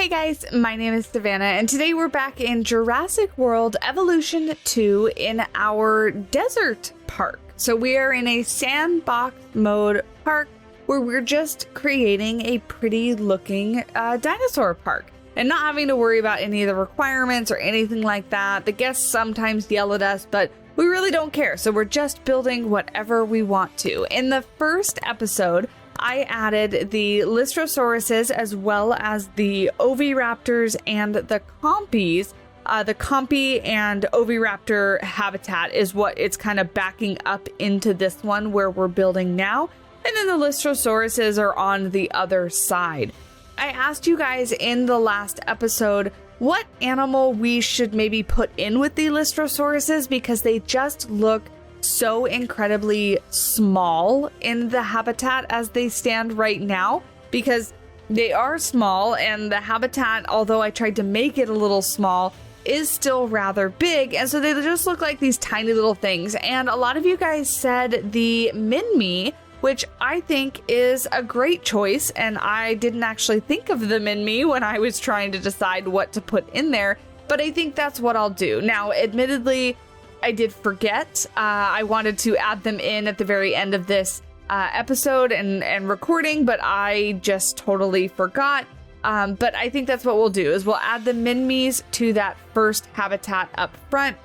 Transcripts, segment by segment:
Hey guys, my name is Savannah, and today we're back in Jurassic World Evolution 2 in our desert park. So we are in a sandbox mode park where we're just creating a pretty looking dinosaur park and not having to worry about any of the requirements or anything like that. The guests sometimes yell at us, but we really don't care. So we're just building whatever we want to. In the first episode, I added the Lystrosaurus as well as the oviraptors and the compies. The compy and oviraptor habitat is what it's kind of backing up into this one where we're building now. And then the Lystrosaurus are on the other side. I asked you guys in the last episode what animal we should maybe put in with the Lystrosaurus because they just look so incredibly small in the habitat as they stand right now, because they are small and the habitat, although I tried to make it a little small, is still rather big, and so they just look like these tiny little things. And a lot of you guys said the Minmi, which I think is a great choice, and I didn't actually think of the Minmi when I was trying to decide what to put in there, but I think that's what I'll do. Now, admittedly, I did forget. I wanted to add them in at the very end of this episode and recording, but I just totally forgot. But I think that's what we'll do, is we'll add the Minmis to that first habitat up front.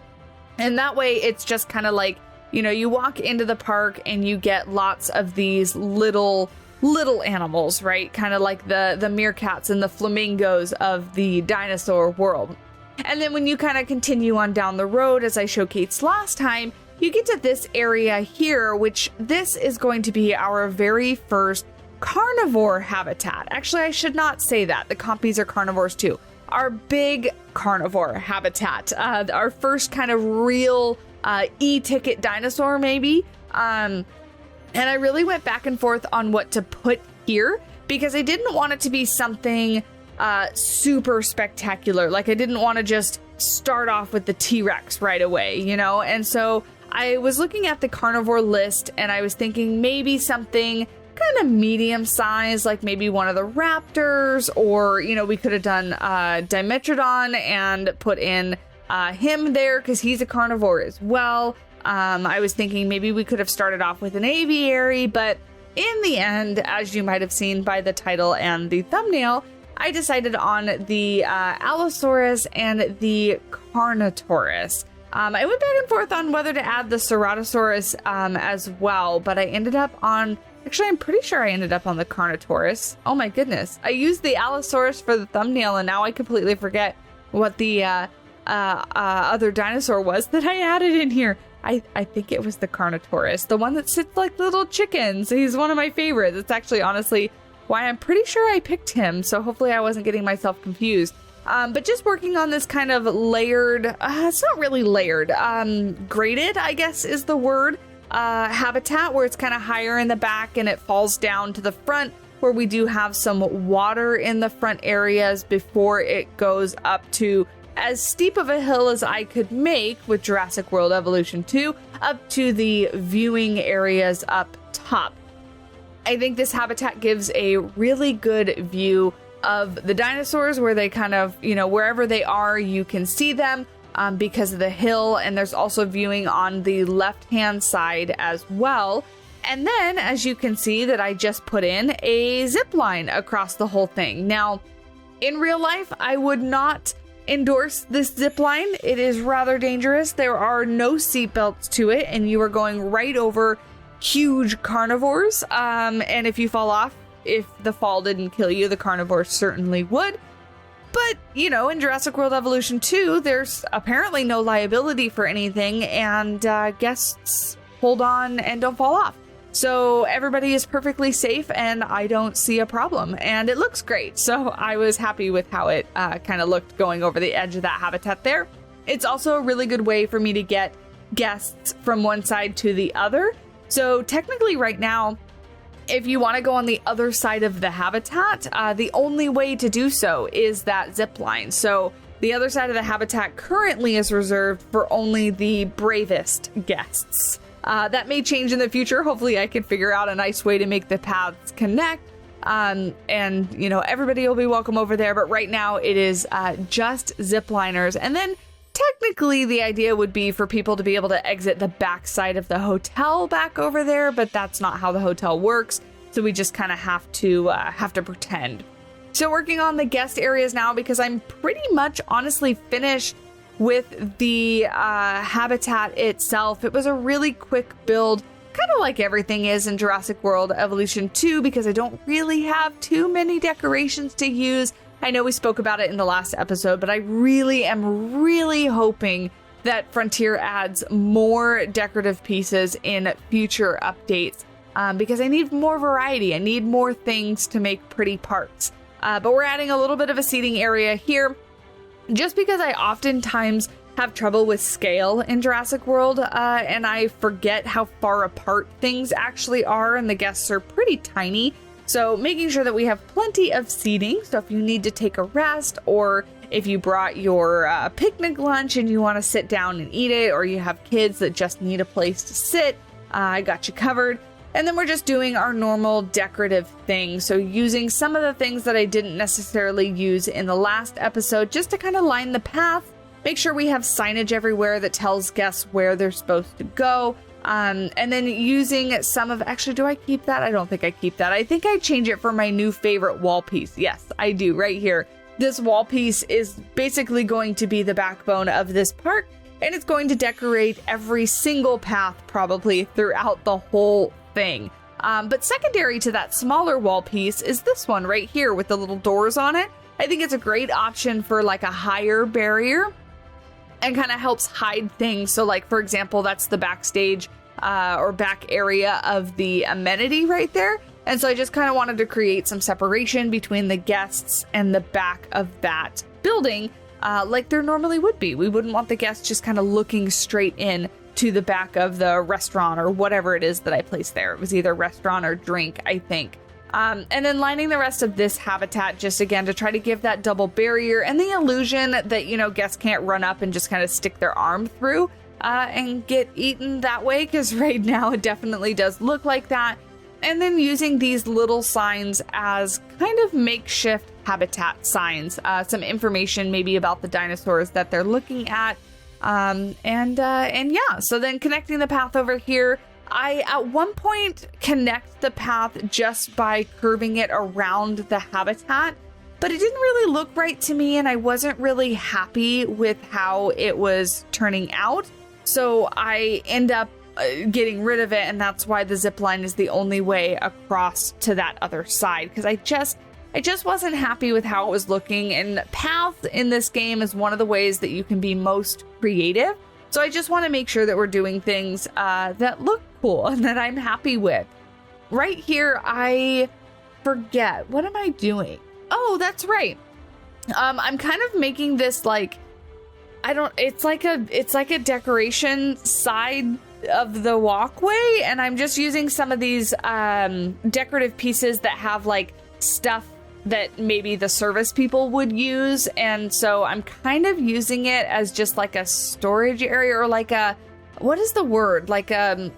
And that way it's just kind of like, you know, you walk into the park and you get lots of these little animals, right? Kind of like the meerkats and the flamingos of the dinosaur world. And then when you kind of continue on down the road, as I showcased last time, you get to this area here, which this is going to be our very first carnivore habitat. Actually, I should not say that. The compies are carnivores too. Our big carnivore habitat. Our first kind of real e-ticket dinosaur, maybe. And I really went back and forth on what to put here because I didn't want it to be something super spectacular. Like, I didn't want to just start off with the T-Rex right away, you know? And so I was looking at the carnivore list and I was thinking maybe something kind of medium size, like maybe one of the raptors, or, you know, we could have done Dimetrodon and put in him there because he's a carnivore as well. I was thinking maybe we could have started off with an aviary, but in the end, as you might have seen by the title and the thumbnail, I decided on the Allosaurus and the Carnivores. I went back and forth on whether to add the Ceratosaurus as well, but I ended up on... Actually, I'm pretty sure I ended up on the Carnivores. Oh my goodness. I used the Allosaurus for the thumbnail, and now I completely forget what the other dinosaur was that I added in here. I think it was the Carnivores, the one that sits like little chickens. He's one of my favorites. It's actually, honestly, why I'm pretty sure I picked him, so hopefully I wasn't getting myself confused. But just working on this kind of layered, it's not really layered, graded, I guess is the word, habitat, where it's kind of higher in the back and it falls down to the front, where we do have some water in the front areas before it goes up to as steep of a hill as I could make with Jurassic World Evolution 2, up to the viewing areas up top. I think this habitat gives a really good view of the dinosaurs, where they kind of, you know, wherever they are, you can see them because of the hill. And there's also viewing on the left-hand side as well. And then, as you can see, that I just put in a zip line across the whole thing. Now, in real life, I would not endorse this zip line. It is rather dangerous. There are no seatbelts to it, and you are going right over huge carnivores, and if you fall off, if the fall didn't kill you, the carnivore certainly would. But, you know, in Jurassic World Evolution 2, there's apparently no liability for anything, and guests hold on and don't fall off. So everybody is perfectly safe, and I don't see a problem, and it looks great. So I was happy with how it kind of looked going over the edge of that habitat there. It's also a really good way for me to get guests from one side to the other. So technically right now, if you want to go on the other side of the habitat, the only way to do so is that zip line. So the other side of the habitat currently is reserved for only the bravest guests. That may change in the future. Hopefully I can figure out a nice way to make the paths connect. And, you know, everybody will be welcome over there. But right now it is just zip liners. And then technically the idea would be for people to be able to exit the back side of the hotel back over there, but that's not how the hotel works. So we just kind of have to pretend. So working on the guest areas now, because I'm pretty much honestly finished with the habitat itself. It was a really quick build, kind of like everything is in Jurassic World Evolution 2, because I don't really have too many decorations to use. I know we spoke about it in the last episode, but I really am hoping that Frontier adds more decorative pieces in future updates, because I need more variety. I need more things to make pretty parks. But we're adding a little bit of a seating area here, just because I oftentimes have trouble with scale in Jurassic World, and I forget how far apart things actually are, and the guests are pretty tiny. So making sure that we have plenty of seating. So if you need to take a rest, or if you brought your picnic lunch and you want to sit down and eat it, or you have kids that just need a place to sit, I got you covered. And then we're just doing our normal decorative things. So using some of the things that I didn't necessarily use in the last episode, just to kind of line the path, make sure we have signage everywhere that tells guests where they're supposed to go. And then using some of, actually, do I keep that? I don't think I keep that. I think I change it for my new favorite wall piece. Yes, I do, right here. This wall piece is basically going to be the backbone of this park, and it's going to decorate every single path probably throughout the whole thing. But secondary to that smaller wall piece is this one right here with the little doors on it. I think it's a great option for like a higher barrier and kind of helps hide things. So like, for example, that's the backstage or back area of the amenity right there. And so I just kind of wanted to create some separation between the guests and the back of that building, like there normally would be. We wouldn't want the guests just kind of looking straight in to the back of the restaurant or whatever it is that I placed there. It was either restaurant or drink, I think. And then lining the rest of this habitat, just again, to try to give that double barrier and the illusion that, you know, guests can't run up and just kind of stick their arm through and get eaten that way, because right now it definitely does look like that. And then using these little signs as kind of makeshift habitat signs, some information maybe about the dinosaurs that they're looking at. And yeah, so then connecting the path over here, I at one point connect the path just by curving it around the habitat, but it didn't really look right to me, and I wasn't really happy with how it was turning out. So I end up getting rid of it, and that's why the zip line is the only way across to that other side, because I just wasn't happy with how it was looking, and paths in this game is one of the ways that you can be most creative. So I just want to make sure that we're doing things that look cool and that I'm happy with. Right here, I forget. What am I doing? Oh, that's right. I'm kind of making this like, it's like a decoration side of the walkway, and I'm just using some of these decorative pieces that have like stuff that maybe the service people would use, and so I'm kind of using it as just like a storage area, or like a, what is the word, like a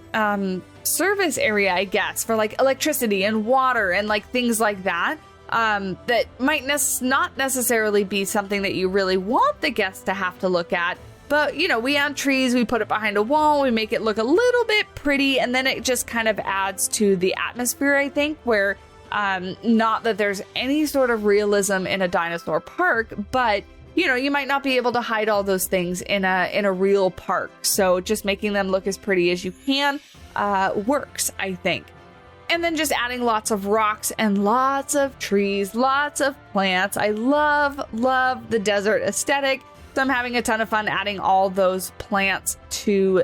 service area, I guess, for like electricity and water and like things like that, that might not necessarily be something that you really want the guests to have to look at. But, you know, we add trees, we put it behind a wall, we make it look a little bit pretty, and then it just kind of adds to the atmosphere, I think, where not that there's any sort of realism in a dinosaur park, but, you know, you might not be able to hide all those things in a real park. So just making them look as pretty as you can works, I think. And then just adding lots of rocks and lots of trees, lots of plants. I love the desert aesthetic. So I'm having a ton of fun adding all those plants to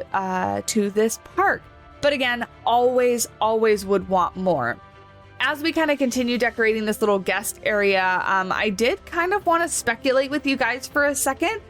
this park. But again, always would want more. As we kind of continue decorating this little guest area, I did kind of want to speculate with you guys for a second.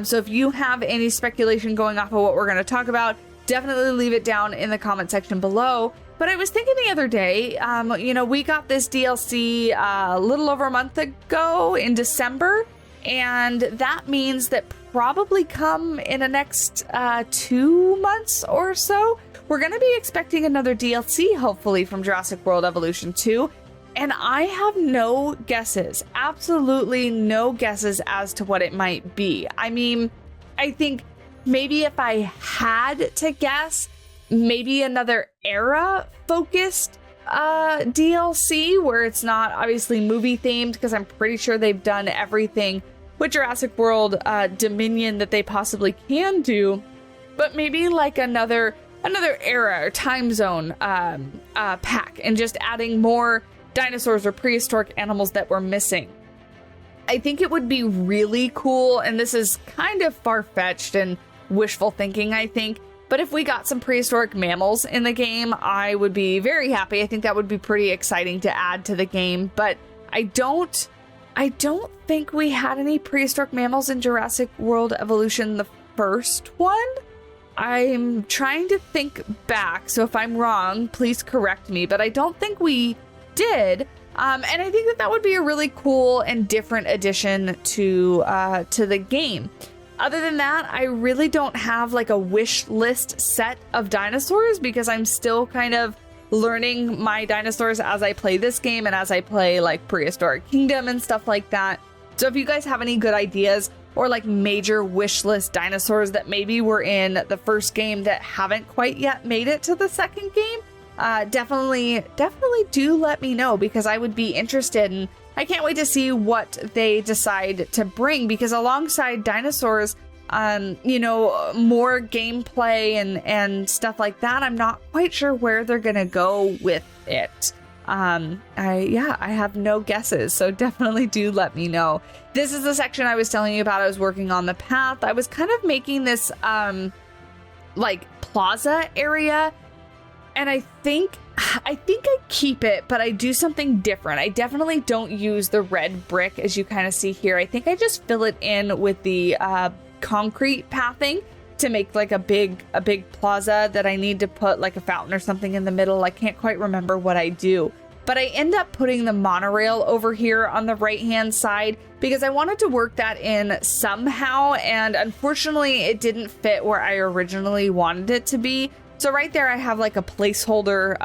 So if you have any speculation going off of what we're going to talk about, definitely leave it down in the comment section below. But I was thinking the other day, you know, we got this DLC a little over a month ago in December. And that means that probably come in the next 2 months or so, we're going to be expecting another DLC, hopefully, from Jurassic World Evolution 2. And I have no guesses, absolutely no guesses as to what it might be. I mean, I think maybe if I had to guess, maybe another era-focused DLC where it's not obviously movie themed, because I'm pretty sure they've done everything with Jurassic World Dominion that they possibly can do, but maybe like another era or time zone pack, and just adding more dinosaurs or prehistoric animals that we're missing. I think it would be really cool, and this is kind of far-fetched and wishful thinking, I think, but if we got some prehistoric mammals in the game, I would be very happy. I think that would be pretty exciting to add to the game, but I don't think we had any prehistoric mammals in Jurassic World Evolution, the first one. I'm trying to think back, so if I'm wrong, please correct me, but I don't think we did. And I think that would be a really cool and different addition to the game. Other than that, I really don't have like a wish list set of dinosaurs, because I'm still kind of learning my dinosaurs as I play this game and as I play like Prehistoric Kingdom and stuff like that. So if you guys have any good ideas or like major wish list dinosaurs that maybe were in the first game that haven't quite yet made it to the second game, definitely do let me know, because I would be interested, and I can't wait to see what they decide to bring, because alongside dinosaurs, more gameplay and stuff like that, I'm not quite sure where they're gonna go with it. I have no guesses, so definitely do let me know. This is the section I was telling you about. I was working on the path. I was kind of making this like plaza area, and I think I keep it, but I do something different. I definitely don't use the red brick as you kind of see here. I think I just fill it in with the concrete pathing to make like a big plaza that I need to put like a fountain or something in the middle. I can't quite remember what I do, but I end up putting the monorail over here on the right hand side because I wanted to work that in somehow, and unfortunately it didn't fit where I originally wanted it to be. So right there I have like a placeholder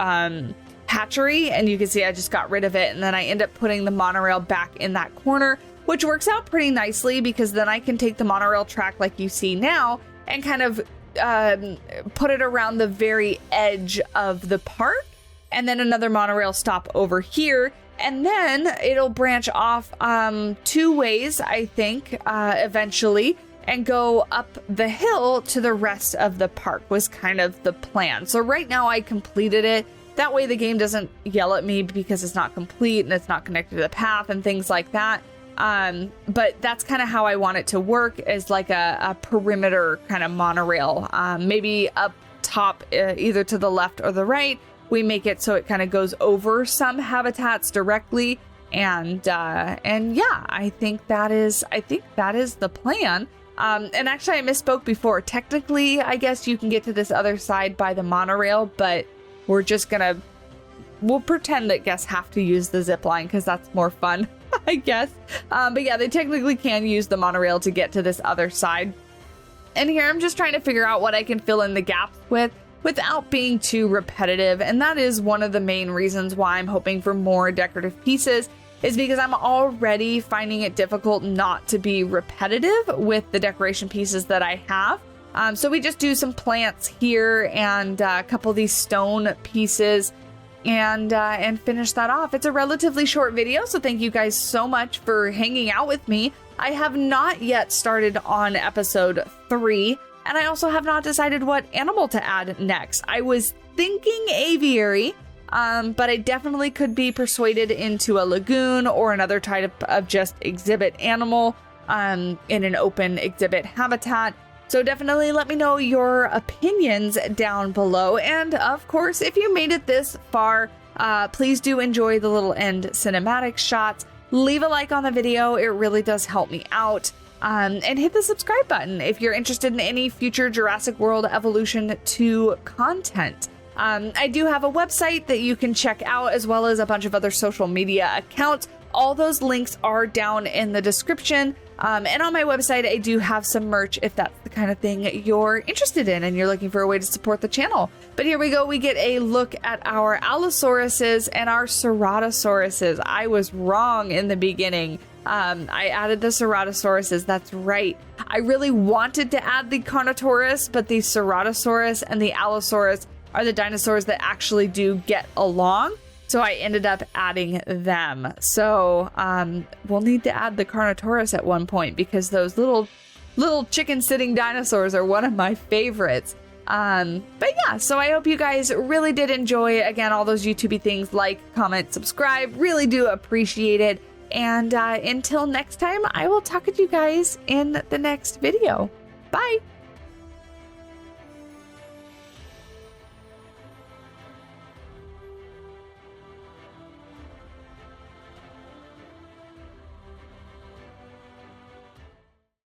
hatchery, and you can see I just got rid of it, and then I end up putting the monorail back in that corner, which works out pretty nicely because then I can take the monorail track like you see now and kind of put it around the very edge of the park, and then another monorail stop over here, and then it'll branch off 2 ways, I think, eventually, and go up the hill to the rest of the park was kind of the plan. So right now I completed it. That way the game doesn't yell at me because it's not complete and it's not connected to the path and things like that. But that's kind of how I want it to work, is like a perimeter kind of monorail. Maybe up top, either to the left or the right, we make it so it kind of goes over some habitats directly. And yeah, I think that is the plan. And actually I misspoke before. Technically, I guess you can get to this other side by the monorail, but we'll pretend that guests have to use the zip line because that's more fun, I guess. But yeah, they technically can use the monorail to get to this other side. And here I'm just trying to figure out what I can fill in the gaps with without being too repetitive. And that is one of the main reasons why I'm hoping for more decorative pieces, is because I'm already finding it difficult not to be repetitive with the decoration pieces that I have. So we just do some plants here and a couple of these stone pieces and finish that off. It's a relatively short video, so thank you guys so much for hanging out with me. I have not yet started on episode 3, and I also have not decided what animal to add next. I was thinking aviary, but I definitely could be persuaded into a lagoon or another type of just exhibit animal in an open exhibit habitat. So definitely let me know your opinions down below. And of course, if you made it this far, please do enjoy the little end cinematic shots. Leave a like on the video. It really does help me out. And hit the subscribe button if you're interested in any future Jurassic World Evolution 2 content. I do have a website that you can check out, as well as a bunch of other social media accounts. All those links are down in the description. And on my website, I do have some merch if that's the kind of thing you're interested in and you're looking for a way to support the channel. But here we go. We get a look at our Allosauruses and our Ceratosauruses. I was wrong in the beginning. I added the Ceratosauruses. That's right. I really wanted to add the Carnivores, but the Ceratosaurus and the Allosaurus are the dinosaurs that actually do get along. So I ended up adding them. So we'll need to add the Carnivores at one point because those little chicken sitting dinosaurs are one of my favorites. But yeah, so I hope you guys really did enjoy, again, all those YouTubey things. Like, comment, subscribe. Really do appreciate it. And until next time, I will talk to you guys in the next video. Bye.